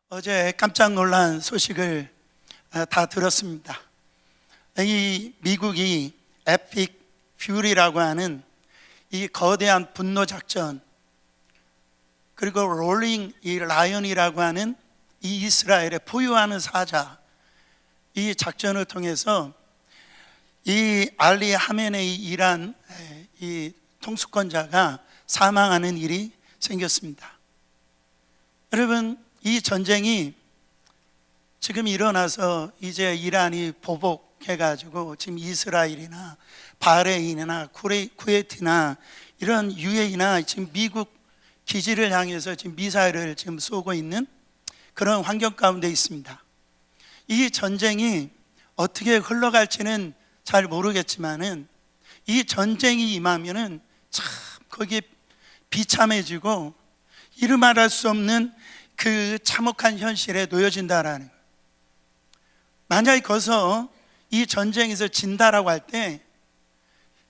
어제 깜짝 놀란 소식을 다 들었습니다. 이 미국이 에픽 퓨리라고 하는 이 거대한 분노 작전, 그리고 롤링 이 라이언이라고 하는 이 이스라엘의 포효하는 사자, 이 작전을 통해서 이 알리 하메네이라는 이 통수권자가 사망하는 일이 생겼습니다. 여러분, 이 전쟁이 지금 일어나서 이제 이란이 보복해가지고 지금 이스라엘이나 바레인이나 쿠웨이트나 이런 UAE나 지금 미국 기지를 향해서 지금 미사일을 지금 쏘고 있는 그런 환경 가운데 있습니다. 이 전쟁이 어떻게 흘러갈지는 잘 모르겠지만은 이 전쟁이 임하면은 참 거기에 비참해지고 이루 말할 수 없는 그 참혹한 현실에 놓여진다라는 거예요. 만약에 거기서 이 전쟁에서 진다라고 할 때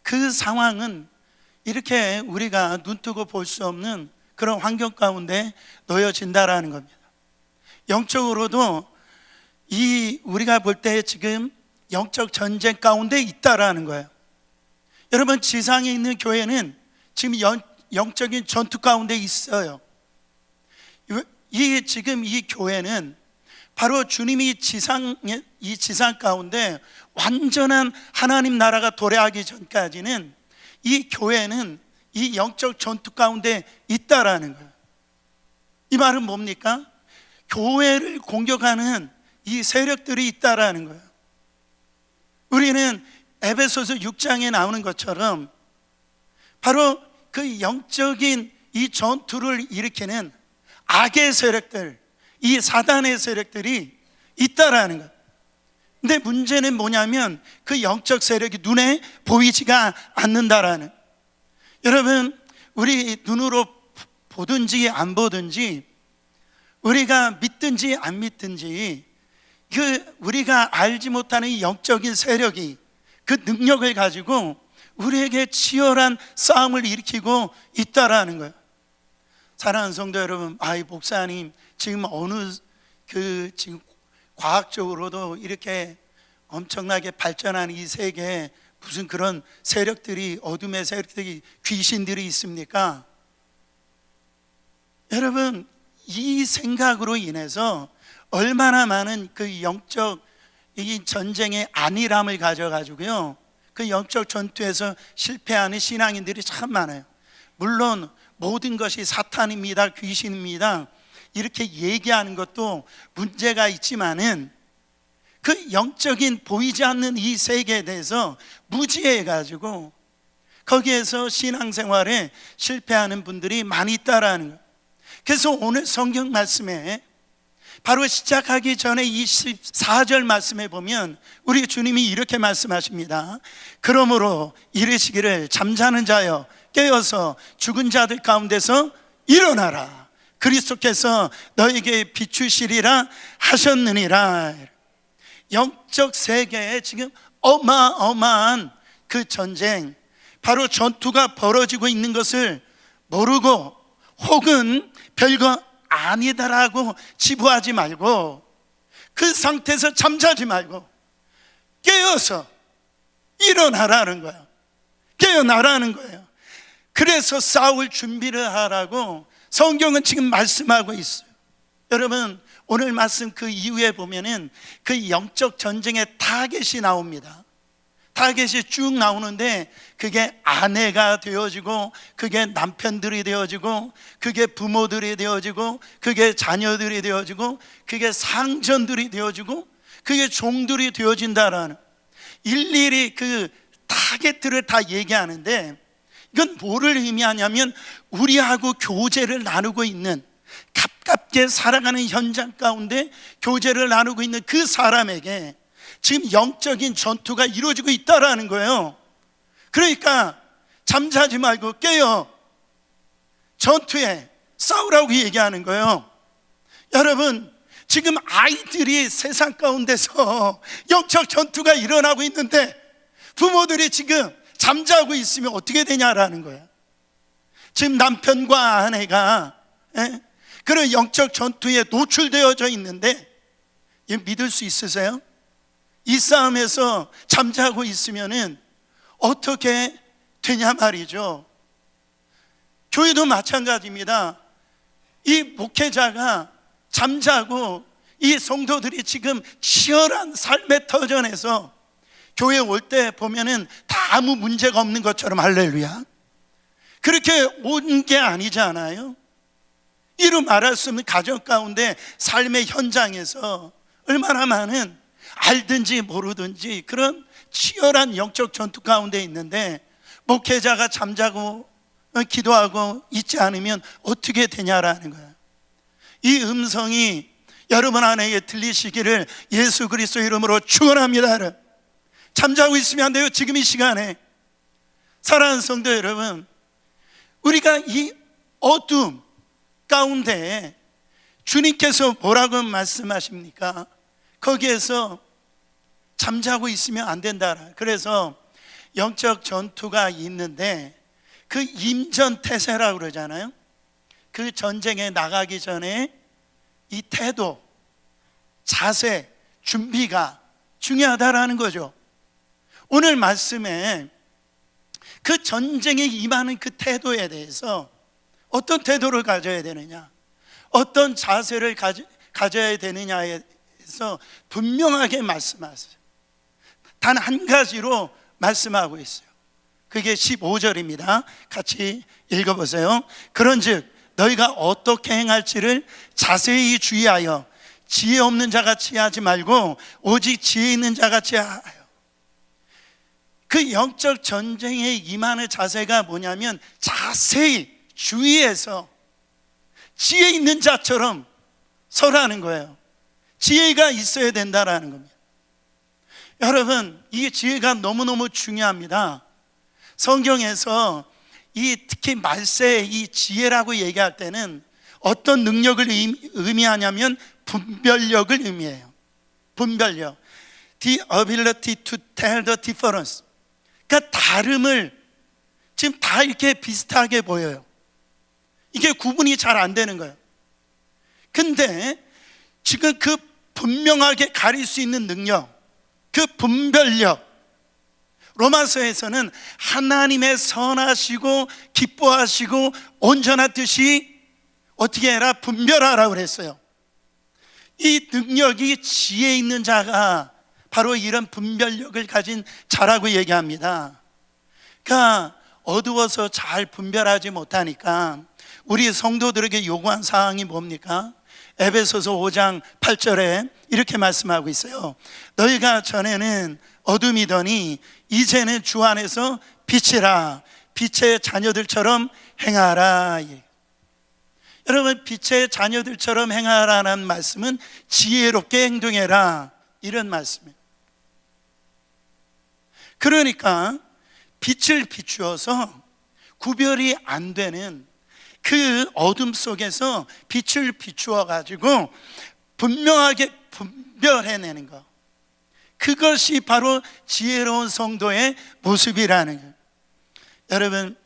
그 상황은 이렇게 우리가 눈뜨고 볼 수 없는 그런 환경 가운데 놓여진다라는 겁니다. 영적으로도 이 우리가 볼 때 지금 영적 전쟁 가운데 있다라는 거예요. 여러분, 지상에 있는 교회는 지금 영적인 전투 가운데 있어요. 지금 이 교회는 바로 주님이 이 지상 가운데 완전한 하나님 나라가 도래하기 전까지는 이 교회는 이 영적 전투 가운데 있다라는 거예요. 이 말은 뭡니까? 교회를 공격하는 이 세력들이 있다라는 거예요. 우리는 에베소서 6장에 나오는 것처럼 바로 그 영적인 이 전투를 일으키는 악의 세력들, 이 사단의 세력들이 있다라는 거예요. 근데 문제는 뭐냐면 그 영적 세력이 눈에 보이지가 않는다라는. 여러분, 우리 눈으로 보든지 안 보든지, 우리가 믿든지 안 믿든지, 그 우리가 알지 못하는 이 영적인 세력이 그 능력을 가지고 우리에게 치열한 싸움을 일으키고 있다라는 거예요. 사랑하는 성도 여러분, 이 목사님 지금 어느 지금 과학적으로도 이렇게 엄청나게 발전한 이 세계에 무슨 그런 세력들이, 어둠의 세력들이, 귀신들이 있습니까? 여러분, 이 생각으로 인해서 얼마나 많은 그 영적 이 전쟁의 안일함을 가져가지고요, 그 영적 전투에서 실패하는 신앙인들이 참 많아요. 물론 모든 것이 사탄입니다, 귀신입니다, 이렇게 얘기하는 것도 문제가 있지만은 그 영적인 보이지 않는 이 세계에 대해서 무지해가지고 거기에서 신앙생활에 실패하는 분들이 많이 있다라는 거예요. 그래서 오늘 성경 말씀에 바로 시작하기 전에 24절 말씀에 보면 우리 주님이 이렇게 말씀하십니다. 그러므로 이르시기를 잠자는 자여 깨어서 죽은 자들 가운데서 일어나라. 그리스도께서 너에게 비추시리라 하셨느니라. 영적 세계에 지금 어마어마한 그 전쟁, 바로 전투가 벌어지고 있는 것을 모르고 혹은 별거 아니다라고 치부하지 말고 그 상태에서 잠자지 말고 깨어서 일어나라는 거예요. 깨어나라는 거예요. 그래서 싸울 준비를 하라고 성경은 지금 말씀하고 있어요. 여러분, 오늘 말씀 그 이후에 보면은 그 영적 전쟁의 타겟이 나옵니다. 타겟이 쭉 나오는데 그게 아내가 되어지고, 그게 남편들이 되어지고, 그게 부모들이 되어지고, 그게 자녀들이 되어지고, 그게 상전들이 되어지고, 그게 종들이 되어진다라는, 일일이 그 타겟들을 다 얘기하는데, 이건 뭐를 의미하냐면 우리하고 교제를 나누고 있는, 가깝게 살아가는 현장 가운데 교제를 나누고 있는 그 사람에게 지금 영적인 전투가 이루어지고 있다라는 거예요. 그러니까 잠자지 말고 깨어 전투에 싸우라고 얘기하는 거예요. 여러분, 지금 아이들이 세상 가운데서 영적 전투가 일어나고 있는데 부모들이 지금 잠자고 있으면 어떻게 되냐라는 거예요. 지금 남편과 아내가 그런 영적 전투에 노출되어져 있는데 믿을 수 있으세요? 이 싸움에서 잠자고 있으면은 어떻게 되냐 말이죠. 교회도 마찬가지입니다. 이 목회자가 잠자고 이 성도들이 지금 치열한 삶의 터전에서 교회 올 때 보면은 다 아무 문제가 없는 것처럼, 할렐루야, 그렇게 온 게 아니잖아요. 이루 말할 수 없는 가정 가운데 삶의 현장에서 얼마나 많은 알든지 모르든지 그런 치열한 영적 전투 가운데 있는데 목회자가 잠자고 기도하고 있지 않으면 어떻게 되냐라는 거예요. 이 음성이 여러분 안에 들리시기를 예수 그리스도 이름으로 축원합니다. 잠자고 있으면 안 돼요. 지금 이 시간에 사랑하는 성도 여러분, 우리가 이 어둠 가운데 주님께서 뭐라고 말씀하십니까? 거기에서 잠자고 있으면 안 된다. 그래서 영적 전투가 있는데 그 임전태세라고 그러잖아요. 그 전쟁에 나가기 전에 이 태도, 자세, 준비가 중요하다라는 거죠. 오늘 말씀에 그 전쟁에 임하는 그 태도에 대해서 어떤 태도를 가져야 되느냐, 어떤 자세를 가져야 되느냐에 대해서 분명하게 말씀하세요. 단 한 가지로 말씀하고 있어요. 그게 15절입니다. 같이 읽어보세요. 그런즉 너희가 어떻게 행할지를 자세히 주의하여 지혜 없는 자같이 하지 말고 오직 지혜 있는 자같이 하여. 그 영적 전쟁에 임하는 자세가 뭐냐면 자세히 주의해서 지혜 있는 자처럼 서라는 거예요. 지혜가 있어야 된다라는 겁니다. 여러분, 이 지혜가 너무너무 중요합니다. 성경에서 이 특히 말세의 이 지혜라고 얘기할 때는 어떤 능력을 의미하냐면 분별력을 의미해요. 분별력, the ability to tell the difference. 그러니까 다름을 지금 다 이렇게 비슷하게 보여요. 이게 구분이 잘 안 되는 거예요. 근데 지금 그 분명하게 가릴 수 있는 능력, 그 분별력, 로마서에서는 하나님의 선하시고 기뻐하시고 온전한 뜻이 어떻게 해라? 분별하라고 그랬어요. 이 능력이 지혜 있는 자가 바로 이런 분별력을 가진 자라고 얘기합니다. 그러니까 어두워서 잘 분별하지 못하니까 우리 성도들에게 요구한 사항이 뭡니까? 에베소서 5장 8절에 이렇게 말씀하고 있어요. 너희가 전에는 어둠이더니 이제는 주 안에서 빛이라, 빛의 자녀들처럼 행하라. 여러분, 빛의 자녀들처럼 행하라는 말씀은 지혜롭게 행동해라, 이런 말씀이에요. 그러니까 빛을 비추어서 구별이 안 되는 그 어둠 속에서 빛을 비추어 가지고 분명하게 분별해내는 것, 그것이 바로 지혜로운 성도의 모습이라는 거예요. 여러분,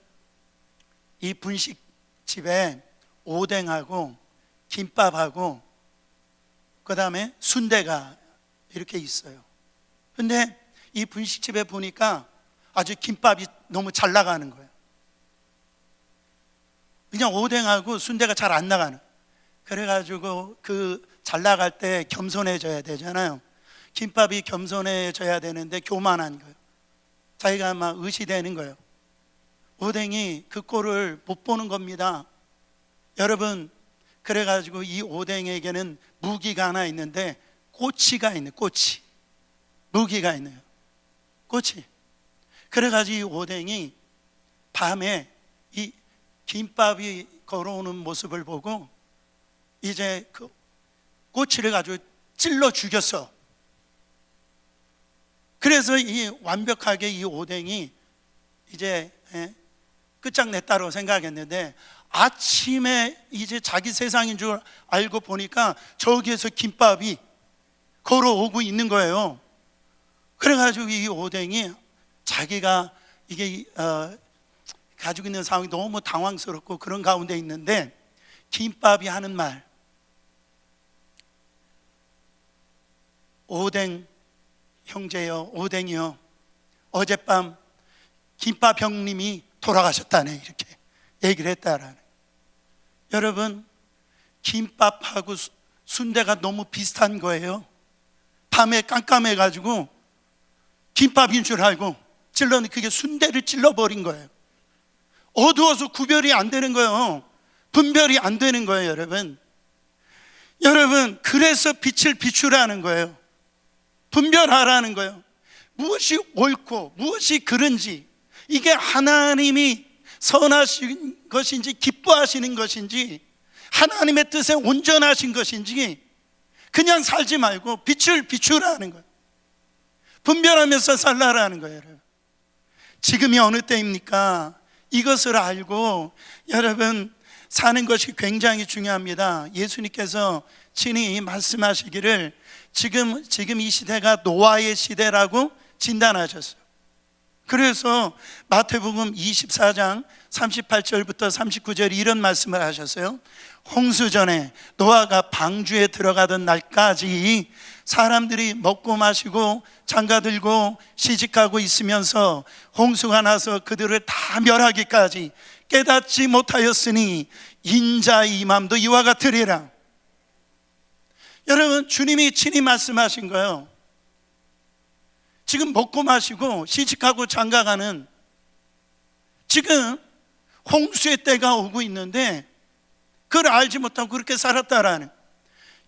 이 분식집에 오뎅하고 김밥하고 그 다음에 순대가 이렇게 있어요. 근데 이 분식집에 보니까 아주 김밥이 너무 잘 나가는 거예요. 그냥 오뎅하고 순대가 잘 안 나가는. 그래가지고 그 잘 나갈 때 겸손해져야 되잖아요. 김밥이 겸손해져야 되는데 교만한 거예요. 자기가 막 의시되는 거예요. 오뎅이 그 꼴을 못 보는 겁니다. 여러분, 그래가지고 이 오뎅에게는 무기가 하나 있는데 꼬치가 있는, 꼬치, 무기가 있네요. 꼬치. 그래가지고 이 오뎅이 밤에 이 김밥이 걸어오는 모습을 보고 이제 그 꼬치를 가지고 찔러 죽였어. 그래서 이 완벽하게 이 오뎅이 이제 끝장냈다고 생각했는데 아침에 이제 자기 세상인 줄 알고 보니까 저기에서 김밥이 걸어오고 있는 거예요. 그래가지고 이 오뎅이 자기가 이게 가지고 있는 상황이 너무 당황스럽고 그런 가운데 있는데 김밥이 하는 말, 오뎅 형제여, 오뎅이여, 어젯밤 김밥 형님이 돌아가셨다네, 이렇게 얘기를 했다라는. 여러분, 김밥하고 순대가 너무 비슷한 거예요. 밤에 깜깜해가지고 김밥인 줄 알고 찔렀는데 그게 순대를 찔러버린 거예요. 어두워서 구별이 안 되는 거예요. 분별이 안 되는 거예요, 여러분. 여러분, 그래서 빛을 비추라는 거예요. 분별하라는 거예요. 무엇이 옳고 무엇이 그른지, 이게 하나님이 선하신 것인지 기뻐하시는 것인지 하나님의 뜻에 온전하신 것인지 그냥 살지 말고 빛을 비추라는 거예요. 분별하면서 살라라는 거예요. 여러분, 지금이 어느 때입니까? 이것을 알고 여러분 사는 것이 굉장히 중요합니다. 예수님께서 친히 말씀하시기를 지금 이 시대가 노아의 시대라고 진단하셨어요. 그래서 마태복음 24장 38절부터 39절 이런 말씀을 하셨어요. 홍수전에 노아가 방주에 들어가던 날까지 사람들이 먹고 마시고 장가들고 시집가고 있으면서 홍수가 나서 그들을 다 멸하기까지 깨닫지 못하였으니 인자의 임함도 이와 같으리라. 여러분, 주님이 친히 말씀하신 거예요. 지금 먹고 마시고 시집가고 장가가는 지금 홍수의 때가 오고 있는데 그걸 알지 못하고 그렇게 살았다라는.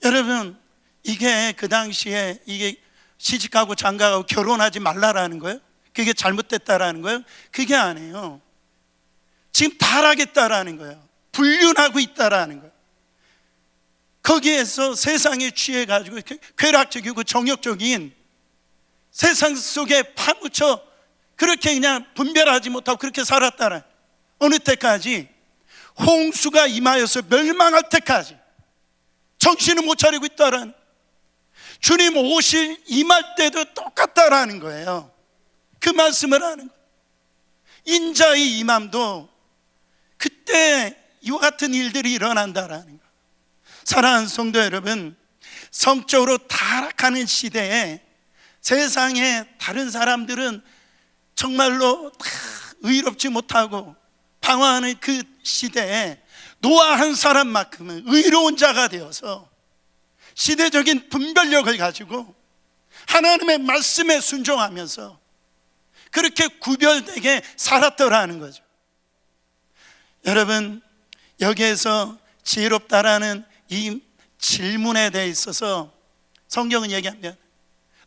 여러분, 이게 그 당시에 이게 시집가고 장가가고 결혼하지 말라라는 거예요? 그게 잘못됐다라는 거예요? 그게 아니에요. 지금 타락했다라는 거예요. 불륜하고 있다라는 거예요. 거기에서 세상에 취해가지고 쾌락적이고 정욕적인 세상 속에 파묻혀 그렇게 그냥 분별하지 못하고 그렇게 살았다라. 어느 때까지? 홍수가 임하여서 멸망할 때까지 정신을 못 차리고 있다라는. 주님 오실 임할 때도 똑같다라는 거예요. 그 말씀을 하는 거예요. 인자의 임함도 그때 이와 같은 일들이 일어난다라는 거예요. 사랑하는 성도 여러분, 성적으로 타락하는 시대에 세상에 다른 사람들은 정말로 다 의롭지 못하고 방황하는 그 시대에 노아 한 사람만큼은 의로운 자가 되어서 시대적인 분별력을 가지고 하나님의 말씀에 순종하면서 그렇게 구별되게 살았더라는 거죠. 여러분, 여기에서 지혜롭다라는 이 질문에 대해 있어서 성경은 얘기합니다.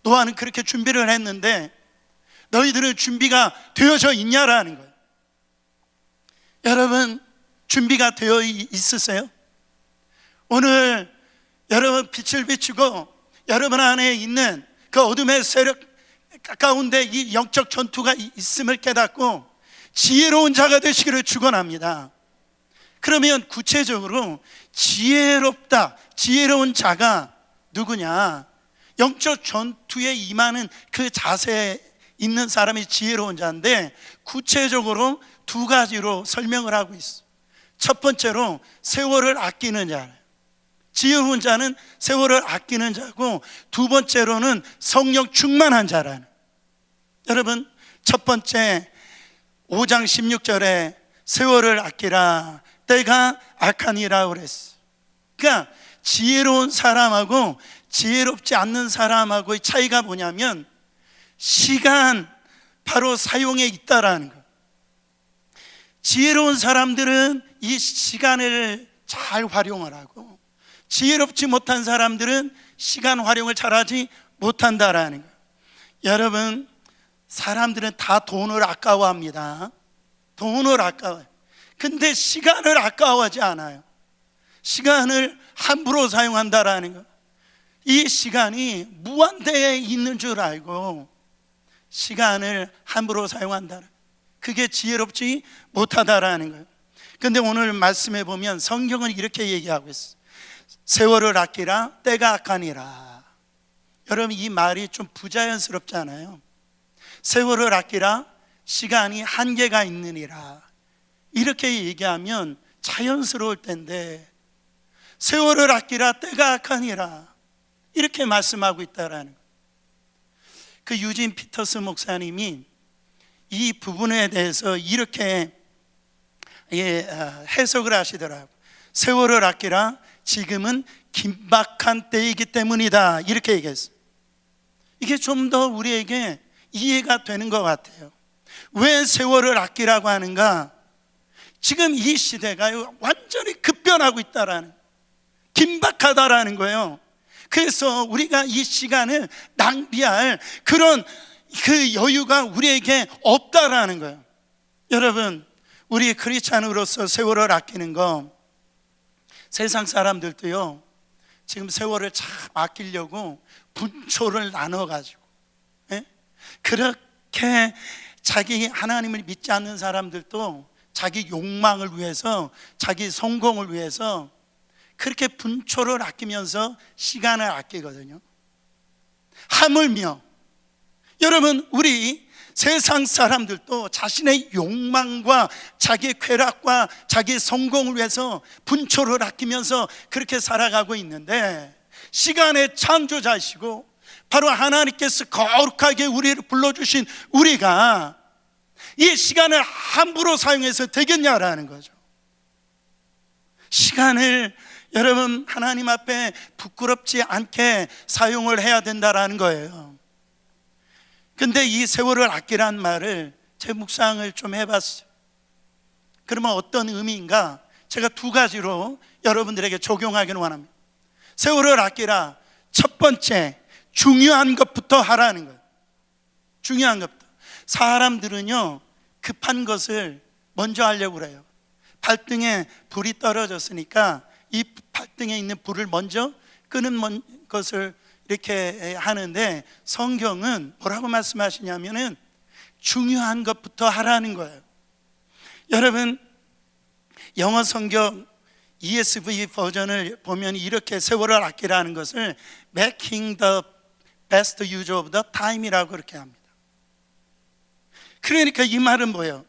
노아는 그렇게 준비를 했는데 너희들은 준비가 되어져 있냐라는 거예요. 여러분, 준비가 되어 있으세요? 오늘 여러분 빛을 비추고 여러분 안에 있는 그 어둠의 세력 가운데 이 영적 전투가 있음을 깨닫고 지혜로운 자가 되시기를 축원합니다. 그러면 구체적으로 지혜로운 자가 누구냐? 영적 전투에 임하는 그 자세에 있는 사람이 지혜로운 자인데 구체적으로 두 가지로 설명을 하고 있어. 첫 번째로 세월을 아끼는 자. 지혜로운 자는 세월을 아끼는 자고, 두 번째로는 성령 충만한 자라는. 여러분, 첫 번째 5장 16절에 세월을 아끼라, 때가 악하니라 그랬어. 그러니까 지혜로운 사람하고 지혜롭지 않는 사람하고의 차이가 뭐냐면 시간 바로 사용에 있다라는 거. 지혜로운 사람들은 이 시간을 잘 활용을 하고, 지혜롭지 못한 사람들은 시간 활용을 잘하지 못한다라는 거. 여러분, 사람들은 다 돈을 아까워합니다. 돈을 아까워요. 근데 시간을 아까워하지 않아요. 시간을 함부로 사용한다라는 거. 이 시간이 무한대에 있는 줄 알고 시간을 함부로 사용한다는, 그게 지혜롭지 못하다라는 거예요. 근데 오늘 말씀해 보면 성경은 이렇게 얘기하고 있어요. 세월을 아끼라, 때가 악하니라. 여러분, 이 말이 좀 부자연스럽잖아요. 세월을 아끼라, 시간이 한계가 있느니라. 이렇게 얘기하면 자연스러울 텐데 세월을 아끼라 때가 악하니라 이렇게 말씀하고 있다라는 거예요. 그 유진 피터스 목사님이 이 부분에 대해서 이렇게 해석을 하시더라고요. 세월을 아끼라 지금은 긴박한 때이기 때문이다 이렇게 얘기했어요. 이게 좀 더 우리에게 이해가 되는 것 같아요. 왜 세월을 아끼라고 하는가? 지금 이 시대가 완전히 급변하고 있다라는, 긴박하다라는 거예요. 그래서 우리가 이 시간을 낭비할 그런 그 여유가 우리에게 없다라는 거예요. 여러분, 우리 크리스찬으로서 세월을 아끼는 거, 세상 사람들도요 지금 세월을 참 아끼려고 분초를 나눠가지고 그렇게 자기 하나님을 믿지 않는 사람들도 자기 욕망을 위해서, 자기 성공을 위해서 그렇게 분초를 아끼면서 시간을 아끼거든요. 하물며 여러분, 우리 세상 사람들도 자신의 욕망과 자기 쾌락과 자기 성공을 위해서 분초를 아끼면서 그렇게 살아가고 있는데, 시간의 창조자이시고 바로 하나님께서 거룩하게 우리를 불러주신 우리가 이 시간을 함부로 사용해서 되겠냐라는 거죠. 시간을 여러분 하나님 앞에 부끄럽지 않게 사용을 해야 된다라는 거예요. 근데 이 세월을 아끼란 말을 제 묵상을 좀 해봤어요. 그러면 어떤 의미인가? 제가 두 가지로 여러분들에게 적용하기를 원합니다. 세월을 아끼라, 첫 번째, 중요한 것부터 하라는 거예요. 중요한 것부터. 사람들은요 급한 것을 먼저 하려고 그래요. 발등에 불이 떨어졌으니까 이 발등에 있는 불을 먼저 끄는 것을 이렇게 하는데, 성경은 뭐라고 말씀하시냐면은 중요한 것부터 하라는 거예요. 여러분, 영어 성경 ESV 버전을 보면 이렇게 세월을 아끼라는 것을 Making the best use of the time이라고 그렇게 합니다. 그러니까 이 말은 뭐예요?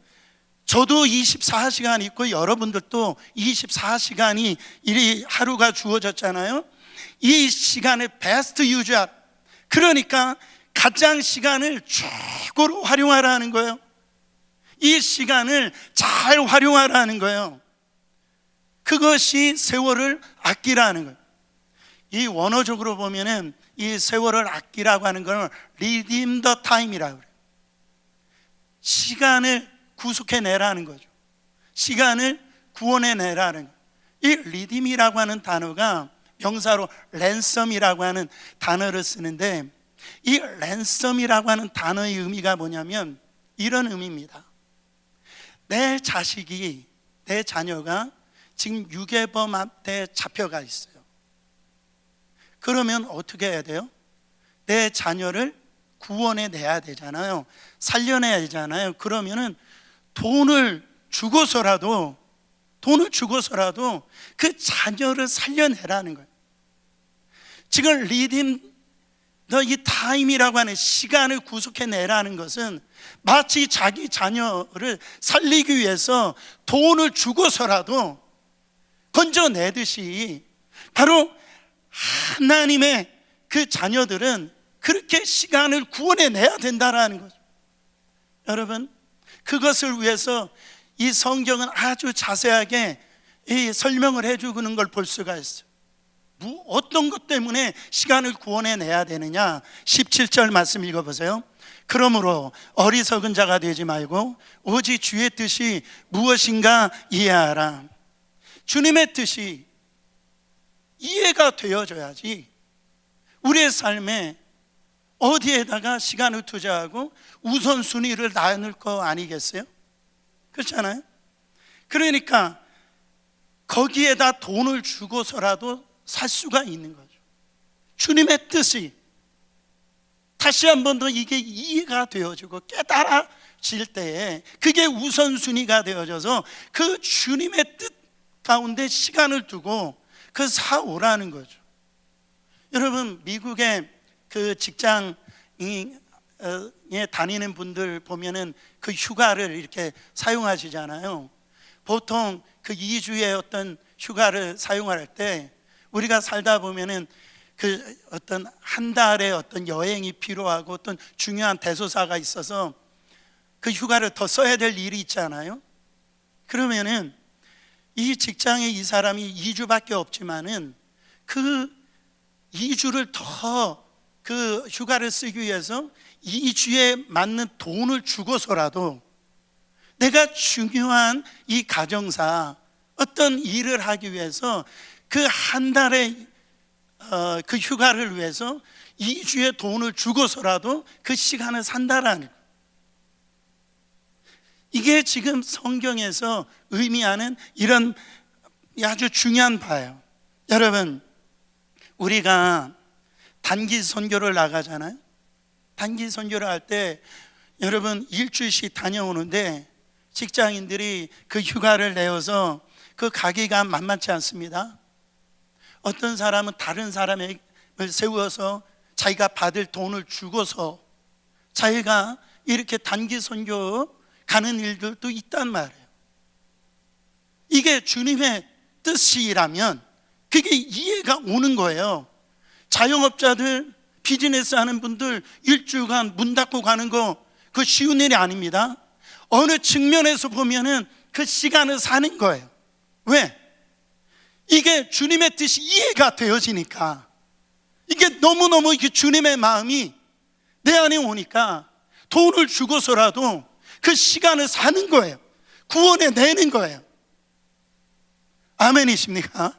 저도 24시간 있고 여러분들도 24시간이 이 하루가 주어졌잖아요. 이 시간을 베스트 유지하라. 그러니까 가장 시간을 최고로 활용하라는 거예요. 이 시간을 잘 활용하라는 거예요. 그것이 세월을 아끼라는 거예요. 이 원어적으로 보면은 이 세월을 아끼라고 하는 걸 redeem the time이라고 그래요. 시간을 구속해내라는 거죠. 시간을 구원해내라는 거예요. 이 redeem이라고 하는 단어가 명사로 랜섬이라고 하는 단어를 쓰는데, 이 랜섬이라고 하는 단어의 의미가 뭐냐면 이런 의미입니다. 내 자식이, 내 자녀가 지금 유괴범한테 잡혀가 있어요. 그러면 어떻게 해야 돼요? 내 자녀를 구원해내야 되잖아요. 살려내야 되잖아요. 그러면은 돈을 주고서라도 그 자녀를 살려내라는 거예요. 지금 리딤 이 타임이라고 하는 시간을 구속해내라는 것은 마치 자기 자녀를 살리기 위해서 돈을 주고서라도 건져내듯이, 바로 하나님의 그 자녀들은 그렇게 시간을 구원해내야 된다는 거죠. 여러분, 그것을 위해서 이 성경은 아주 자세하게 이 설명을 해주는 걸 볼 수가 있어요. 어떤 것 때문에 시간을 구원해내야 되느냐? 17절 말씀 읽어보세요. 그러므로 어리석은 자가 되지 말고 오직 주의 뜻이 무엇인가 이해하라. 주님의 뜻이 이해가 되어져야지 우리의 삶에 어디에다가 시간을 투자하고 우선순위를 나눌 거 아니겠어요? 그렇잖아요? 그러니까 거기에다 돈을 주고서라도 살 수가 있는 거죠. 주님의 뜻이 다시 한 번 더 이게 이해가 되어지고 깨달아질 때에 그게 우선순위가 되어져서 그 주님의 뜻 가운데 시간을 두고 그 사오라는 거죠. 여러분, 미국의 그 직장에 다니는 분들 보면은 그 휴가를 이렇게 사용하시잖아요. 보통 그 2주의 어떤 휴가를 사용할 때 우리가 살다 보면은 그 어떤 한 달의 어떤 여행이 필요하고 어떤 중요한 대소사가 있어서 그 휴가를 더 써야 될 일이 있잖아요. 그러면은 이 직장에 이 사람이 2주밖에 없지만은 그 2주를 더 그 휴가를 쓰기 위해서 2주에 맞는 돈을 주고서라도 내가 중요한 이 가정사 어떤 일을 하기 위해서 그 한 달의 그 휴가를 위해서 2주의 돈을 주고서라도 그 시간을 산다라는 거예요. 이게 지금 성경에서 의미하는 이런 아주 중요한 바예요. 여러분, 우리가 단기 선교를 나가잖아요. 단기 선교를 할 때 여러분 일주일씩 다녀오는데 직장인들이 그 휴가를 내어서 그 가기가 만만치 않습니다. 어떤 사람은 다른 사람을 세워서 자기가 받을 돈을 주고서 자기가 이렇게 단기 선교 가는 일들도 있단 말이에요. 이게 주님의 뜻이라면 그게 이해가 오는 거예요. 자영업자들, 비즈니스 하는 분들 일주간 문 닫고 가는 거 그거 쉬운 일이 아닙니다. 어느 측면에서 보면은 그 시간을 사는 거예요. 왜? 이게 주님의 뜻이 이해가 되어지니까, 이게 너무너무 이게 주님의 마음이 내 안에 오니까 돈을 주고서라도 그 시간을 사는 거예요. 구원해 내는 거예요. 아멘이십니까?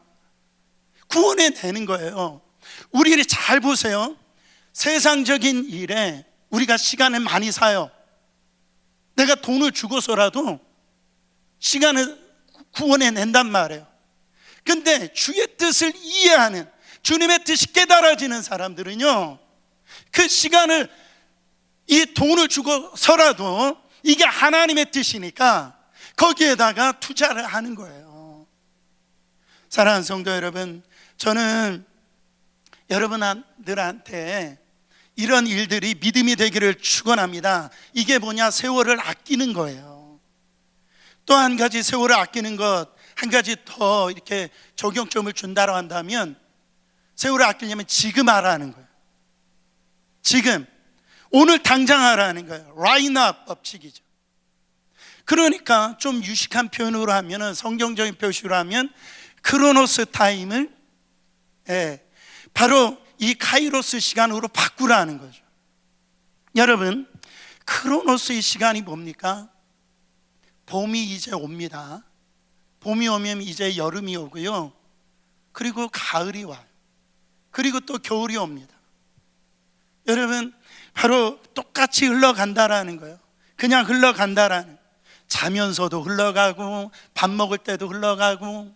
구원해 내는 거예요. 우리를 잘 보세요. 세상적인 일에 우리가 시간을 많이 사요. 내가 돈을 주고서라도 시간을 구원해 낸단 말이에요. 근데 주의 뜻을 이해하는, 주님의 뜻이 깨달아지는 사람들은요, 그 시간을 이 돈을 주고서라도 이게 하나님의 뜻이니까 거기에다가 투자를 하는 거예요. 사랑하는 성도 여러분, 저는 여러분들한테 이런 일들이 믿음이 되기를 축원합니다. 이게 뭐냐? 세월을 아끼는 거예요. 또 한 가지 세월을 아끼는 것, 한 가지 더 이렇게 적용점을 준다고 한다면, 세월을 아끼려면 지금 하라는 거예요. 지금, 오늘 당장 하라는 거예요. Right now 법칙이죠. 그러니까 좀 유식한 표현으로 하면은, 성경적인 표시로 하면 크로노스 타임을 바로 이 카이로스 시간으로 바꾸라는 거죠. 여러분, 크로노스의 시간이 뭡니까? 봄이 이제 옵니다. 봄이 오면 이제 여름이 오고요, 그리고 가을이 와요. 그리고 또 겨울이 옵니다. 여러분, 바로 똑같이 흘러간다라는 거예요. 그냥 흘러간다라는, 자면서도 흘러가고 밥 먹을 때도 흘러가고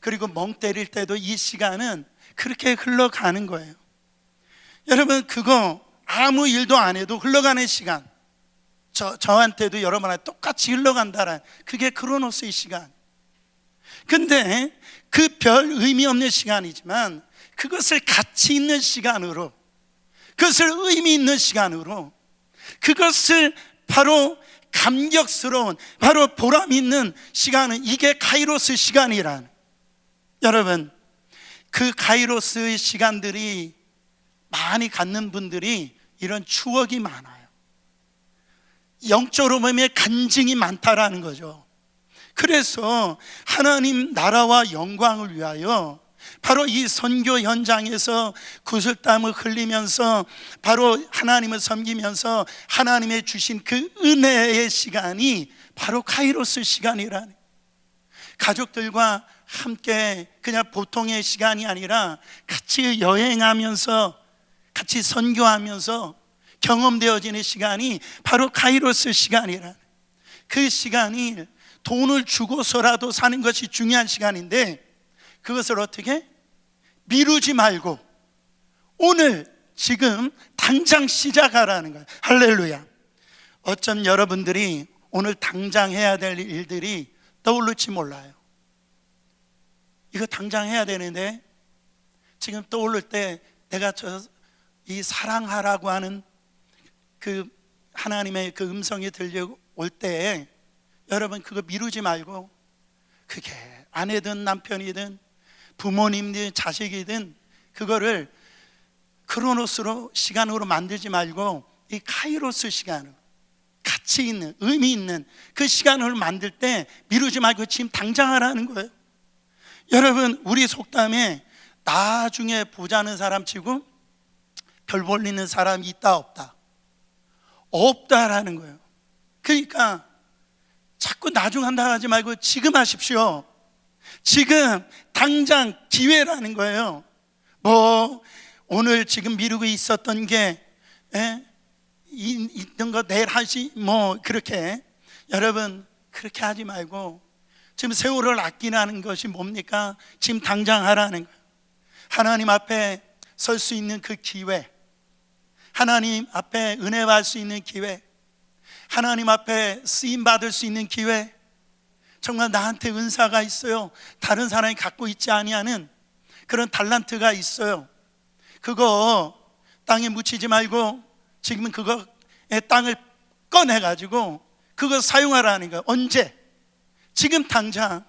그리고 멍 때릴 때도 이 시간은 그렇게 흘러가는 거예요. 여러분, 그거 아무 일도 안 해도 흘러가는 시간, 저한테도 여러분한테 똑같이 흘러간다라는, 그게 크로노스의 시간. 근데 그 별 의미 없는 시간이지만 그것을 가치 있는 시간으로, 그것을 의미 있는 시간으로, 그것을 바로 감격스러운, 바로 보람 있는 시간은 이게 카이로스 시간이라는. 여러분, 그 카이로스의 시간들이 많이 갖는 분들이 이런 추억이 많아요. 영적으로 보면 간증이 많다라는 거죠. 그래서 하나님 나라와 영광을 위하여 바로 이 선교 현장에서 구슬땀을 흘리면서 바로 하나님을 섬기면서 하나님의 주신 그 은혜의 시간이 바로 카이로스 시간이라는, 가족들과 함께 그냥 보통의 시간이 아니라 같이 여행하면서 같이 선교하면서 경험되어지는 시간이 바로 카이로스 시간이라는, 그 시간이 돈을 주고서라도 사는 것이 중요한 시간인데, 그것을 어떻게 미루지 말고 오늘 지금 당장 시작하라는 거예요. 할렐루야. 어쩜 여러분들이 오늘 당장 해야 될 일들이 떠오를지 몰라요. 이거 당장 해야 되는데 지금 떠오를 때 내가 이 사랑하라고 하는 그 하나님의 그 음성이 들려올 때 여러분 그거 미루지 말고 그게 아내든 남편이든 부모님들 자식이든 그거를 크로노스로 시간으로 만들지 말고 이 카이로스 시간으로 가치 있는 의미 있는 그 시간을 만들 때 미루지 말고 지금 당장 하라는 거예요. 여러분, 우리 속담에 나중에 보자는 사람 치고 별 볼리는 사람이 있다 없다? 없다라는 거예요. 그러니까 자꾸 나중 한다 하지 말고 지금 하십시오. 지금 당장 기회라는 거예요. 뭐 오늘 지금 미루고 있었던 게 있던 거 내일 하시 뭐 그렇게, 여러분 그렇게 하지 말고 지금 세월을 아끼라는 것이 뭡니까? 지금 당장 하라는 거예요. 하나님 앞에 설 수 있는 그 기회, 하나님 앞에 은혜 받을 수 있는 기회, 하나님 앞에 쓰임 받을 수 있는 기회, 정말 나한테 은사가 있어요. 다른 사람이 갖고 있지 아니하는 그런 달란트가 있어요. 그거 땅에 묻히지 말고 지금은 그거의 땅을 꺼내가지고 그거 사용하라는 거예요. 언제? 지금 당장.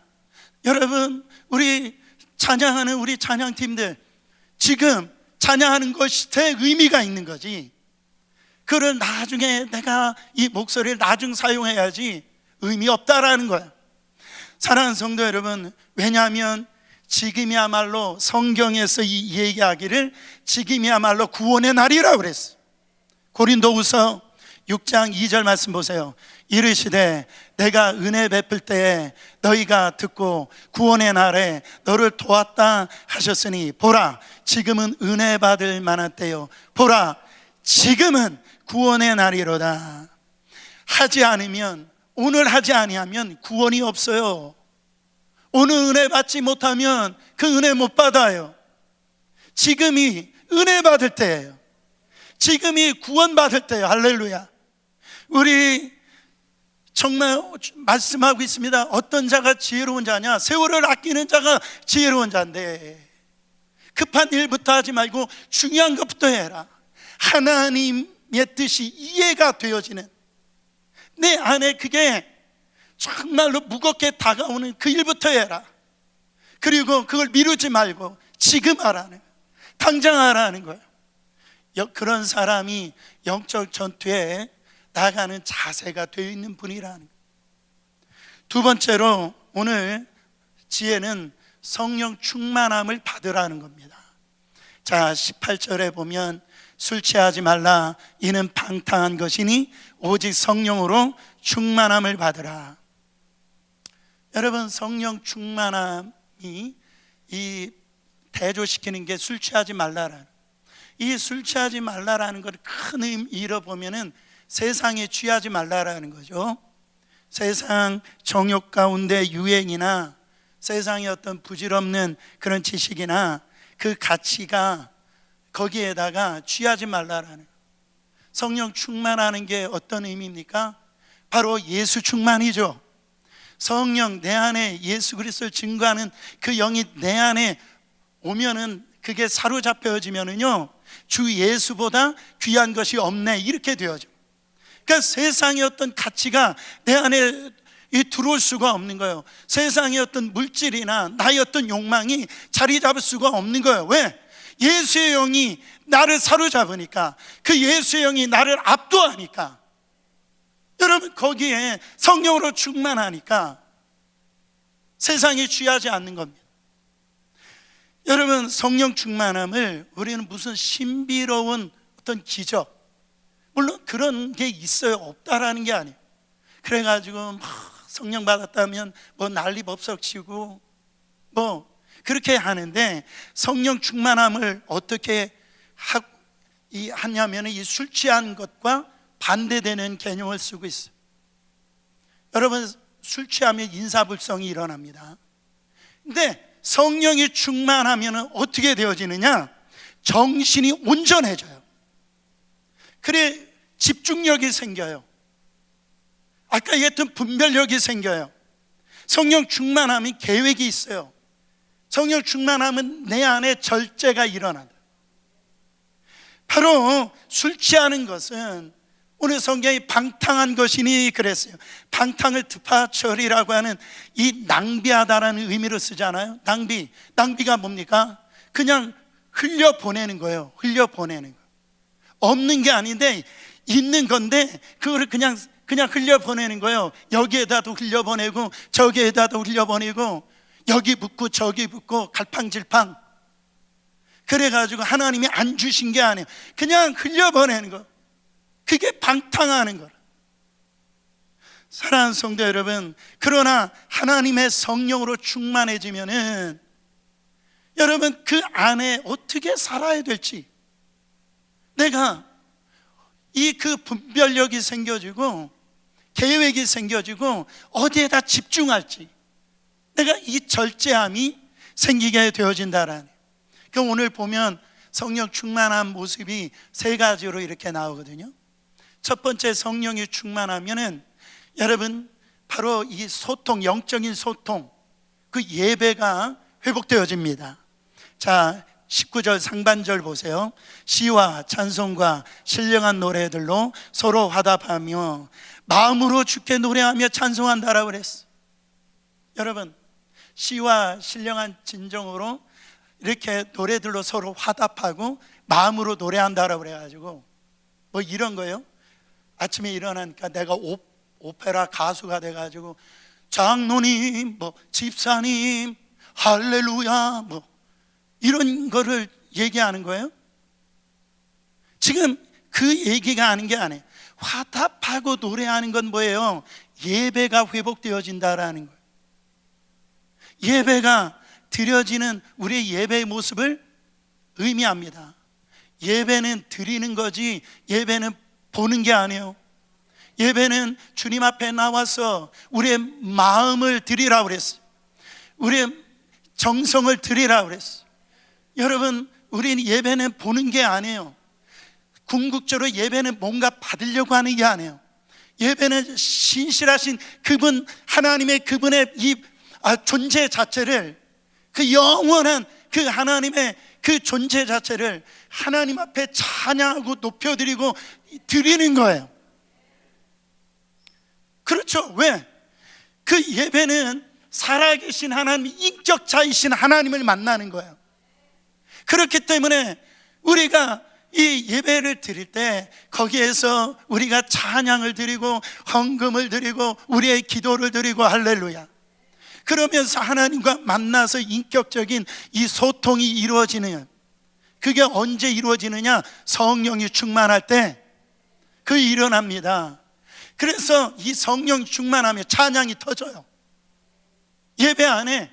여러분, 우리 찬양하는 우리 찬양팀들 지금 찬양하는 것이 더 의미가 있는 거지, 그걸 나중에 내가 이 목소리를 나중 사용해야지 의미 없다라는 거예요. 사랑하는 성도 여러분, 왜냐하면 지금이야말로 성경에서 이 얘기하기를 지금이야말로 구원의 날이라고 그랬어요. 고린도후서 6장 2절 말씀 보세요. 이르시되 내가 은혜 베풀 때에 너희가 듣고 구원의 날에 너를 도왔다 하셨으니 보라 지금은 은혜 받을 만한 때요, 보라 지금은 구원의 날이로다. 하지 않으면, 오늘 하지 아니하면 구원이 없어요. 오늘 은혜 받지 못하면 그 은혜 못 받아요. 지금이 은혜 받을 때예요. 지금이 구원 받을 때예요. 할렐루야. 우리 정말 말씀하고 있습니다. 어떤 자가 지혜로운 자냐? 세월을 아끼는 자가 지혜로운 자인데, 급한 일부터 하지 말고 중요한 것부터 해라. 하나님의 뜻이 이해가 되어지는, 내 안에 그게 정말로 무겁게 다가오는 그 일부터 해라. 그리고 그걸 미루지 말고 지금 하라는, 당장 하라는 거예요. 그런 사람이 영적 전투에 나가는 자세가 되어 있는 분이라는 거예요. 두 번째로 오늘 지혜는 성령 충만함을 받으라는 겁니다. 자, 18절에 보면 술 취하지 말라, 이는 방탕한 것이니 오직 성령으로 충만함을 받으라. 여러분, 성령 충만함이 이 대조시키는 게 술 취하지 말라라는, 이 술 취하지 말라라는 걸 큰 의미로 보면은 세상에 취하지 말라라는 거죠. 세상 정욕 가운데 유행이나 세상의 어떤 부질없는 그런 지식이나 그 가치가 거기에다가 취하지 말라라는, 성령 충만하는 게 어떤 의미입니까? 바로 예수 충만이죠. 성령 내 안에 예수 그리스도를 증거하는 그 영이 내 안에 오면은, 그게 사로잡혀지면은요, 주 예수보다 귀한 것이 없네, 이렇게 되어져. 그러니까 세상의 어떤 가치가 내 안에 들어올 수가 없는 거예요. 세상의 어떤 물질이나 나의 어떤 욕망이 자리 잡을 수가 없는 거예요. 왜? 예수의 영이 나를 사로잡으니까, 그 예수의 영이 나를 압도하니까, 여러분 거기에 성령으로 충만하니까 세상에 취하지 않는 겁니다. 여러분, 성령 충만함을 우리는 무슨 신비로운 어떤 기적, 물론 그런 게 있어요, 없다라는 게 아니에요. 그래가지고 성령 받았다면 뭐 난리법석치고 뭐 그렇게 하는데, 성령 충만함을 어떻게 하냐면 이 술 취한 것과 반대되는 개념을 쓰고 있어요. 여러분, 술 취하면 인사불성이 일어납니다. 근데 성령이 충만하면 어떻게 되어지느냐? 정신이 온전해져요. 그래 집중력이 생겨요. 아까 얘기했던 분별력이 생겨요. 성령 충만하면 계획이 있어요. 성령 충만하면 내 안에 절제가 일어난다. 바로 술 취하는 것은 오늘 성경이 방탕한 것이니 그랬어요. 방탕을 드파철이라고 하는 이 낭비하다라는 의미로 쓰잖아요. 낭비가 뭡니까? 그냥 흘려보내는 거예요. 흘려보내는 거. 없는 게 아닌데 있는 건데 그거를 그냥 흘려보내는 거예요. 여기에다도 흘려보내고 저기에다도 흘려보내고 여기 붓고 저기 붓고 갈팡질팡. 그래가지고 하나님이 안 주신 게 아니에요. 그냥 흘려보내는 거. 그게 방탕하는 거라. 사랑하는 성도 여러분, 그러나 하나님의 성령으로 충만해지면은 여러분 그 안에 어떻게 살아야 될지, 내가 그 분별력이 생겨지고 계획이 생겨지고 어디에다 집중할지, 내가 이 절제함이 생기게 되어진다라는. 그럼 오늘 보면 성령 충만한 모습이 세 가지로 이렇게 나오거든요. 첫 번째, 성령이 충만하면은 여러분 바로 이 소통, 영적인 소통, 그 예배가 회복되어집니다. 자, 19절 상반절 보세요. 시와 찬송과 신령한 노래들로 서로 화답하며 마음으로 주께 노래하며 찬송한다라고 그랬어. 여러분, 시와 신령한 진정으로 이렇게 노래들로 서로 화답하고 마음으로 노래한다라고 그래가지고 뭐 이런 거예요. 아침에 일어나니까 내가 오페라 가수가 돼가지고 장로님, 뭐 집사님, 할렐루야, 뭐 이런 거를 얘기하는 거예요. 지금 그 얘기가 아닌 게 아니에요. 화답하고 노래하는 건 뭐예요? 예배가 회복되어진다라는 거예요. 예배가 드려지는 우리의 예배의 모습을 의미합니다. 예배는 드리는 거지 예배는 보는 게 아니에요. 예배는 주님 앞에 나와서 우리의 마음을 드리라고 그랬어요. 우리의 정성을 드리라고 그랬어요. 여러분, 우리는 예배는 보는 게 아니에요. 궁극적으로 예배는 뭔가 받으려고 하는 게 아니에요. 예배는 신실하신 그분, 하나님의 그분의 이 존재 자체를, 그 영원한 그 하나님의 그 존재 자체를 하나님 앞에 찬양하고 높여드리고 드리는 거예요. 그렇죠. 왜? 그 예배는 살아계신 하나님, 인격자이신 하나님을 만나는 거예요. 그렇기 때문에 우리가 이 예배를 드릴 때 거기에서 우리가 찬양을 드리고 헌금을 드리고 우리의 기도를 드리고 할렐루야, 그러면서 하나님과 만나서 인격적인 이 소통이 이루어지는, 그게 언제 이루어지느냐? 성령이 충만할 때 그 일어납니다. 그래서 이 성령이 충만하면 찬양이 터져요. 예배 안에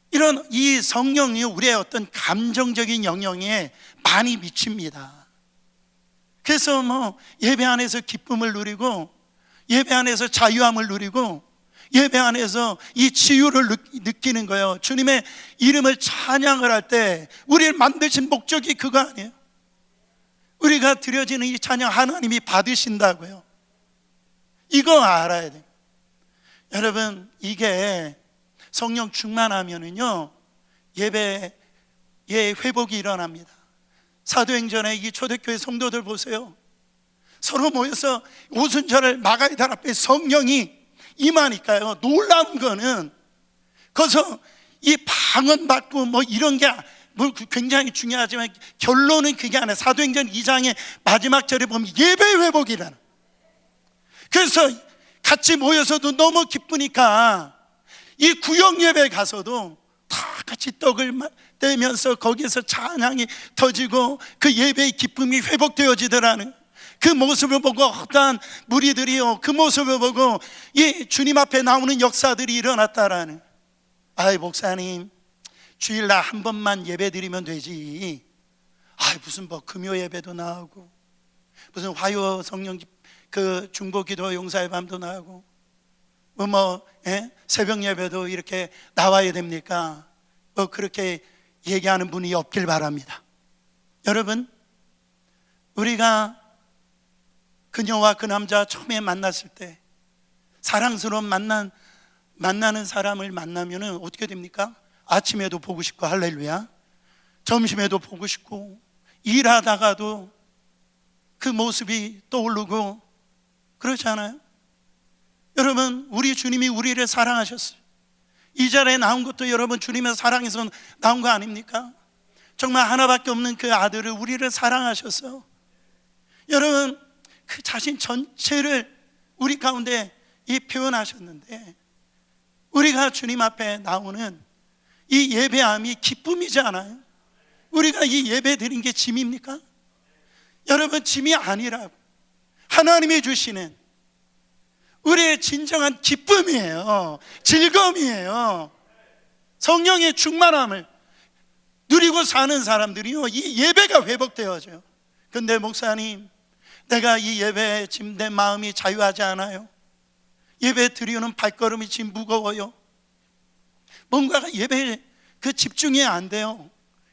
이런 이 성령이 우리의 어떤 감정적인 영역에 많이 미칩니다. 그래서 뭐 예배 안에서 기쁨을 누리고 예배 안에서 자유함을 누리고 예배 안에서 이 치유를 느끼는 거예요. 주님의 이름을 찬양을 할 때 우리를 만드신 목적이 그거 아니에요? 우리가 드려지는 이 찬양 하나님이 받으신다고요. 이거 알아야 돼요. 여러분, 이게 성령 충만하면은요 예배의 회복이 일어납니다. 사도행전의 이 초대교회 성도들 보세요. 서로 모여서 오순절을 마가의 달 앞에 성령이 임하니까요, 놀라운 거는 거기서 이 방언받고 뭐 이런 게 뭐 굉장히 중요하지만 결론은 그게 아니라 사도행전 2장의 마지막 절에 보면 예배 회복이라는. 그래서 같이 모여서도 너무 기쁘니까 이 구역 예배 가서도 다 같이 떡을 떼면서 거기서 찬양이 터지고 그 예배의 기쁨이 회복되어지더라는 그 모습을 보고 어떠한 무리들이요, 그 모습을 보고 이 주님 앞에 나오는 역사들이 일어났다라는. 아이, 목사님 주일날 한 번만 예배 드리면 되지. 무슨 뭐 금요 예배도 나오고 무슨 화요 성령 그 중보기도 용사의 밤도 나오고 새벽 예배도 이렇게 나와야 됩니까? 뭐 그렇게 얘기하는 분이 없길 바랍니다. 여러분, 우리가 그녀와 그 남자 처음에 만났을 때 사랑스러운 만나는 사람을 만나면 어떻게 됩니까? 아침에도 보고 싶고 할렐루야, 점심에도 보고 싶고 일하다가도 그 모습이 떠오르고 그렇지 않아요? 여러분, 우리 주님이 우리를 사랑하셨어요. 이 자리에 나온 것도 여러분 주님의 사랑에서 나온 거 아닙니까? 정말 하나밖에 없는 그 아들을 우리를 사랑하셨어요. 여러분, 그 자신 전체를 우리 가운데 이 표현하셨는데, 우리가 주님 앞에 나오는 이 예배함이 기쁨이지 않아요? 우리가 이 예배 드린 게 짐입니까? 여러분, 짐이 아니라 하나님이 주시는 우리의 진정한 기쁨이에요. 즐거움이에요. 성령의 충만함을 누리고 사는 사람들이요, 이 예배가 회복되어져요. 근데 목사님, 내가 이 예배에 짐된 마음이 자유하지 않아요. 예배 드리는 발걸음이 지금 무거워요. 뭔가가 예배에 그 집중이 안 돼요.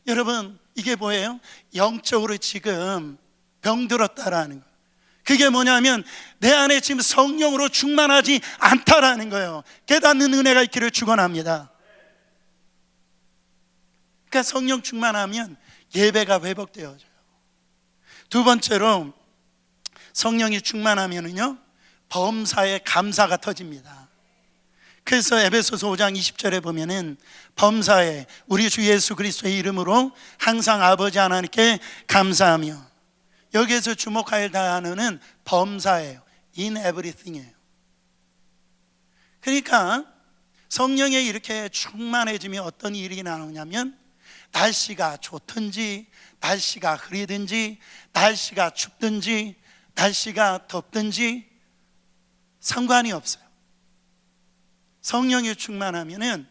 여러분, 이게 뭐예요? 영적으로 지금 병들었다라는 거예요. 그게 뭐냐면 내 안에 지금 성령으로 충만하지 않다라는 거예요. 깨닫는 은혜가 있기를 축원합니다. 그러니까 성령 충만하면 예배가 회복되어져요. 두 번째로, 성령이 충만하면은요, 범사에 감사가 터집니다. 그래서 에베소서 5장 20절에 보면은 범사에 우리 주 예수 그리스도의 이름으로 항상 아버지 하나님께 감사하며, 여기에서 주목할 단어는 범사예요. In everything이에요. 그러니까 성령에 이렇게 충만해지면 어떤 일이 나오냐면, 날씨가 좋든지 날씨가 흐리든지 날씨가 춥든지 날씨가 덥든지 상관이 없어요. 성령이 충만하면은,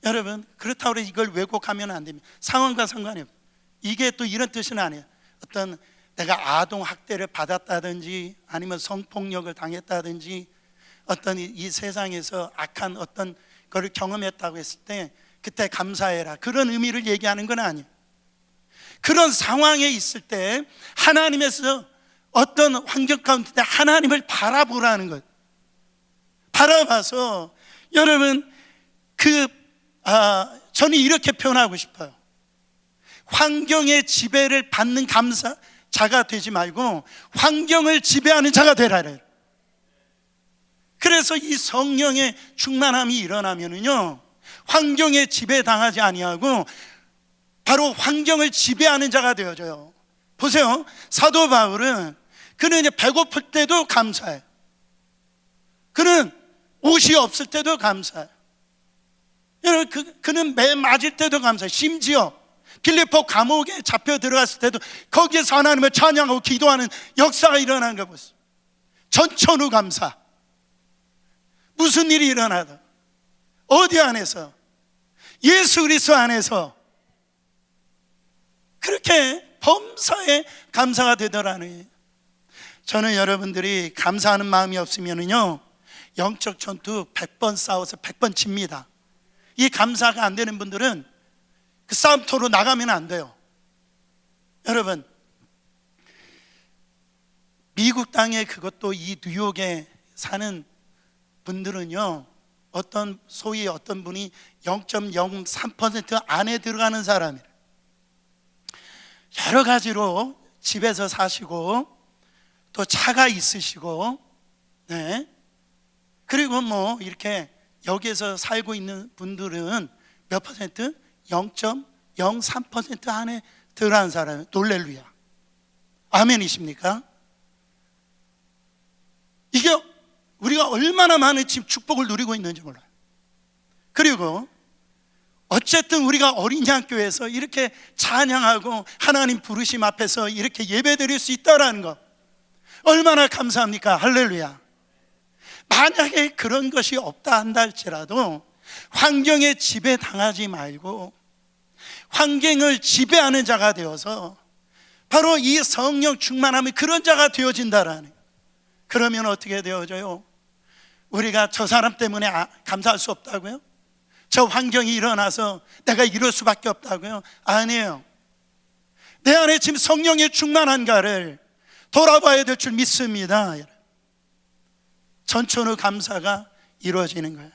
여러분, 그렇다고 해서 이걸 왜곡하면 안 됩니다. 상황과 상관이 없어요. 이게 또 이런 뜻은 아니에요. 어떤 내가 아동 학대를 받았다든지 아니면 성폭력을 당했다든지 어떤 이 세상에서 악한 어떤 거를 경험했다고 했을 때 그때 감사해라, 그런 의미를 얘기하는 건 아니에요. 그런 상황에 있을 때 하나님에서 어떤 환경 가운데 하나님을 바라보라는 것. 바라봐서 여러분, 저는 이렇게 표현하고 싶어요. 환경의 지배를 받는 자가 되지 말고 환경을 지배하는 자가 되라. 그래서 이 성령의 충만함이 일어나면은요, 환경에 지배당하지 아니하고 바로 환경을 지배하는 자가 되어져요. 보세요, 사도 바울은 그는 이제 배고플 때도 감사해요. 그는 옷이 없을 때도 감사해요. 여러분, 그는 매 맞을 때도 감사해요. 심지어 빌립보 감옥에 잡혀 들어갔을 때도 거기에서 하나님을 찬양하고 기도하는 역사가 일어나는 거 보세요. 전천후 감사. 무슨 일이 일어나도 어디 안에서, 예수 그리스도 안에서 그렇게 범사에 감사가 되더라는 거예요. 저는 여러분들이 감사하는 마음이 없으면은요, 영적 전투 100번 싸워서 100번 집니다. 이 감사가 안 되는 분들은 그 싸움터로 나가면 안 돼요. 여러분, 미국 땅에, 그것도 이 뉴욕에 사는 분들은요, 소위 어떤 분이 0.03% 안에 들어가는 사람이에요. 여러 가지로 집에서 사시고 또 차가 있으시고, 네, 그리고 뭐 이렇게 여기에서 살고 있는 분들은 몇 퍼센트? 0.03% 안에 들어가는 사람이에요. 놀렐루야, 아멘이십니까? 이게 우리가 얼마나 많은 지금 축복을 누리고 있는지 몰라요. 그리고 어쨌든 우리가 어린 양교회에서 이렇게 찬양하고 하나님 부르심 앞에서 이렇게 예배드릴 수 있다라는 것, 얼마나 감사합니까? 할렐루야. 만약에 그런 것이 없다 한다 할지라도 환경에 지배당하지 말고 환경을 지배하는 자가 되어서 바로 이 성령 충만함이 그런 자가 되어진다라는 거예요. 그러면 어떻게 되어져요? 우리가 저 사람 때문에 감사할 수 없다고요? 저 환경이 일어나서 내가 이럴 수밖에 없다고요? 아니에요. 내 안에 지금 성령의 충만한가를 돌아봐야 될 줄 믿습니다. 전천후 감사가 이루어지는 거예요.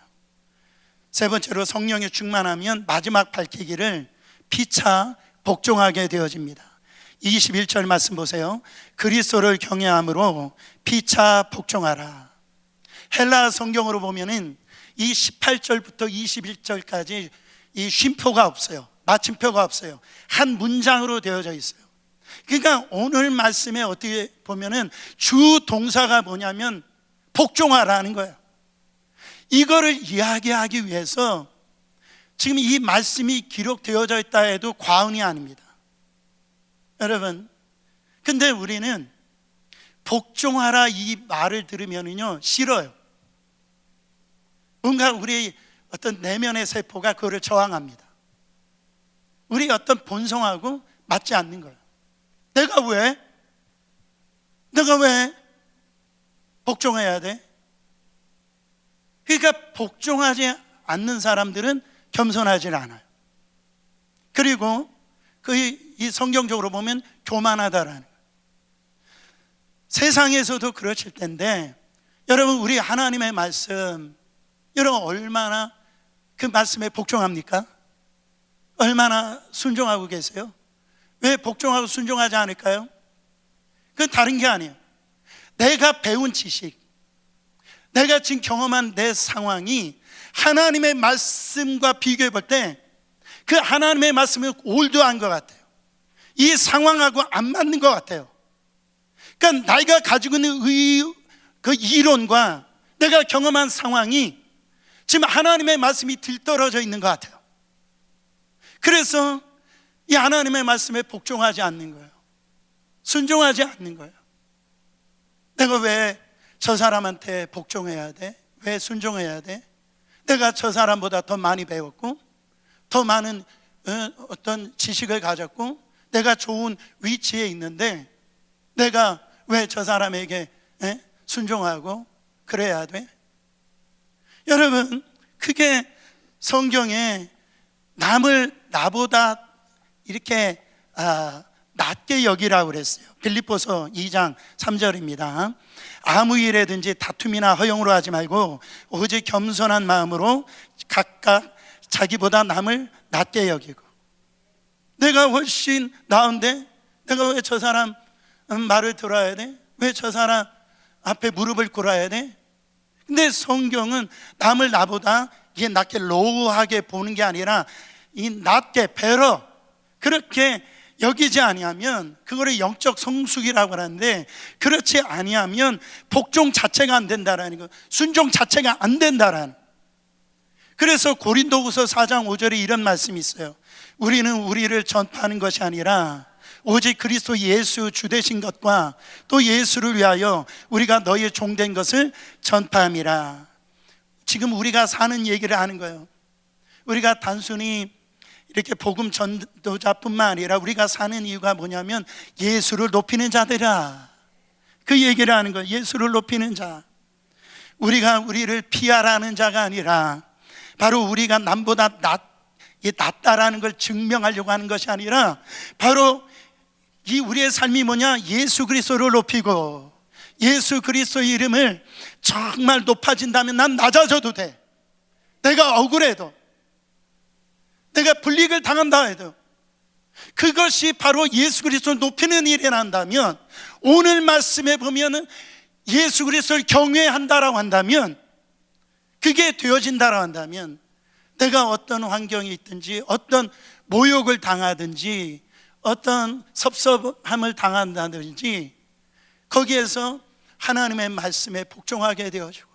세 번째로, 성령의 충만하면 마지막 밝히기를 피차 복종하게 되어집니다. 21절 말씀 보세요. 그리스도를 경외함으로 피차 복종하라. 헬라 성경으로 보면은 이 18절부터 21절까지 이 쉼표가 없어요. 마침표가 없어요. 한 문장으로 되어져 있어요. 그러니까 오늘 말씀에 어떻게 보면은 주 동사가 뭐냐면 복종하라는 거예요. 이거를 이야기하기 위해서 지금 이 말씀이 기록되어져 있다 해도 과언이 아닙니다. 여러분, 근데 우리는 복종하라 이 말을 들으면은요 싫어요. 뭔가 우리 어떤 내면의 세포가 그거를 저항합니다. 우리 어떤 본성하고 맞지 않는 거예요. 내가 왜 복종해야 돼? 그러니까 복종하지 않는 사람들은 겸손하지 않아요. 그리고 이 성경적으로 보면 교만하다라는 거예요. 세상에서도 그렇을 텐데 여러분, 우리 하나님의 말씀, 여러분 얼마나 그 말씀에 복종합니까? 얼마나 순종하고 계세요? 왜 복종하고 순종하지 않을까요? 그건 다른 게 아니에요. 내가 배운 지식, 내가 지금 경험한 내 상황이 하나님의 말씀과 비교해 볼 때 그 하나님의 말씀은 올드한 것 같아요. 이 상황하고 안 맞는 것 같아요. 그러니까 내가 가지고 있는 그 이론과 내가 경험한 상황이 지금 하나님의 말씀이 들떨어져 있는 것 같아요. 그래서 이 하나님의 말씀에 복종하지 않는 거예요. 순종하지 않는 거예요. 내가 왜 저 사람한테 복종해야 돼? 왜 순종해야 돼? 내가 저 사람보다 더 많이 배웠고 더 많은 어떤 지식을 가졌고 내가 좋은 위치에 있는데 내가 왜 저 사람에게 순종하고 그래야 돼? 여러분, 그게 성경에 남을 나보다 이렇게 낮게 여기라고 그랬어요. 빌립보서 2장 3절입니다. 아무 일에든지 다툼이나 허용으로 하지 말고 오직 겸손한 마음으로 각각 자기보다 남을 낮게 여기고. 내가 훨씬 나은데 내가 왜 저 사람 말을 들어야 돼? 왜 저 사람 앞에 무릎을 꿇어야 돼? 근데 성경은 남을 나보다 이게 낮게 로우하게 보는 게 아니라 이 낮게 배러 그렇게 여기지 아니하면 그거를 영적 성숙이라고 하는데, 그렇지 아니하면 복종 자체가 안 된다라는 거, 순종 자체가 안 된다라는. 그래서 고린도후서 4장 5절에 이런 말씀이 있어요. 우리는 우리를 전파하는 것이 아니라 오직 그리스도 예수 주 되신 것과 또 예수를 위하여 우리가 너희의 종된 것을 전파함이라. 지금 우리가 사는 얘기를 하는 거예요. 우리가 단순히 이렇게 복음 전도자뿐만 아니라 우리가 사는 이유가 뭐냐면 예수를 높이는 자들이라, 그 얘기를 하는 거예요. 예수를 높이는 자. 우리가 우리를 피하라는 자가 아니라 바로 우리가 남보다 낫다라는 걸 증명하려고 하는 것이 아니라 바로 이 우리의 삶이 뭐냐, 예수 그리스도를 높이고 예수 그리스도의 이름을 정말 높아진다면 난 낮아져도 돼. 내가 억울해도, 내가 불이익을 당한다 해도 그것이 바로 예수 그리스도를 높이는 일이 난다면, 오늘 말씀에 보면은 예수 그리스도를 경외한다라고 한다면, 그게 되어진다라고 한다면 내가 어떤 환경에 있든지 어떤 모욕을 당하든지 어떤 섭섭함을 당한다든지 거기에서 하나님의 말씀에 복종하게 되어지고,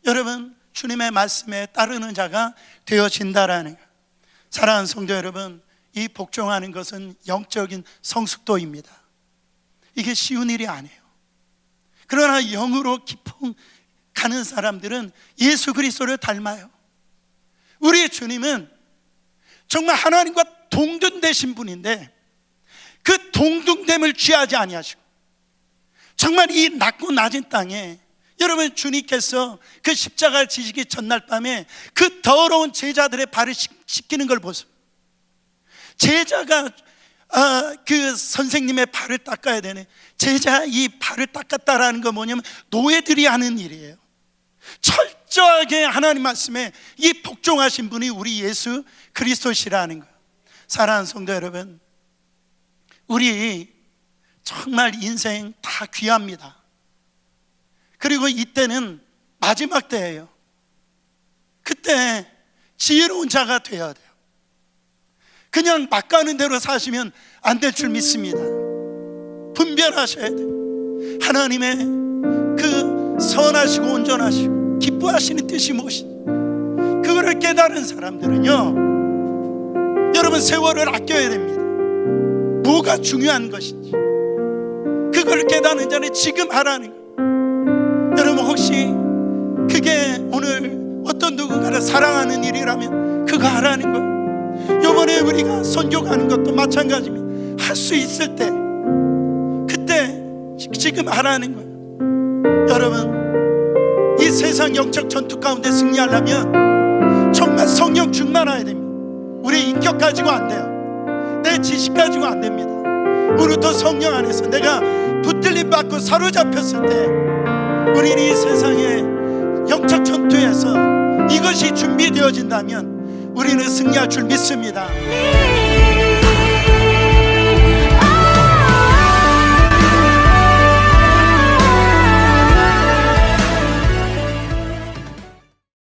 여러분 주님의 말씀에 따르는 자가 되어진다라는 거예요. 사랑하는 성도 여러분, 이 복종하는 것은 영적인 성숙도입니다. 이게 쉬운 일이 아니에요. 그러나 영으로 깊은 가는 사람들은 예수 그리스도를 닮아요. 우리 주님은 정말 하나님과 동등되신 분인데 그 동등됨을 취하지 아니하시고 정말 이 낮고 낮은 땅에, 여러분 주님께서 그 십자가를 지시기 전날 밤에 그 더러운 제자들의 발을 씻기는 걸 보세요. 제자가 그 선생님의 발을 닦아야 되네. 제자 이 발을 닦았다라는 건 뭐냐면 노예들이 하는 일이에요. 철저하게 하나님 말씀에 이 복종하신 분이 우리 예수 그리스도시라는 거예요. 사랑하는 성도 여러분, 우리 정말 인생 다 귀합니다. 그리고 이때는 마지막 때예요. 그때 지혜로운 자가 되어야 돼요. 그냥 막 가는 대로 사시면 안 될 줄 믿습니다. 분별하셔야 돼요. 하나님의 그 선하시고 온전하시고 기뻐하시는 뜻이 무엇인지 그거를 깨달은 사람들은요, 여러분 세월을 아껴야 됩니다. 뭐가 중요한 것인지 그걸 깨닫는 자는 지금 하라는 거예요. 여러분 혹시 그게 오늘 어떤 누군가를 사랑하는 일이라면 그거 하라는 거예요. 이번에 우리가 선교 가는 것도 마찬가지입니다. 할 수 있을 때 그때 지금 하라는 거예요. 여러분 이 세상 영적 전투 가운데 승리하려면 정말 성령 충만해야 됩니다. 우리 인격 가지고 안 돼요. 내 지식 가지고 안 됩니다. 오늘부터 성령 안에서 내가 붙들림 받고 사로잡혔을 때 우리는 이 세상의 영적 전투에서 이것이 준비되어진다면 우리는 승리할 줄 믿습니다.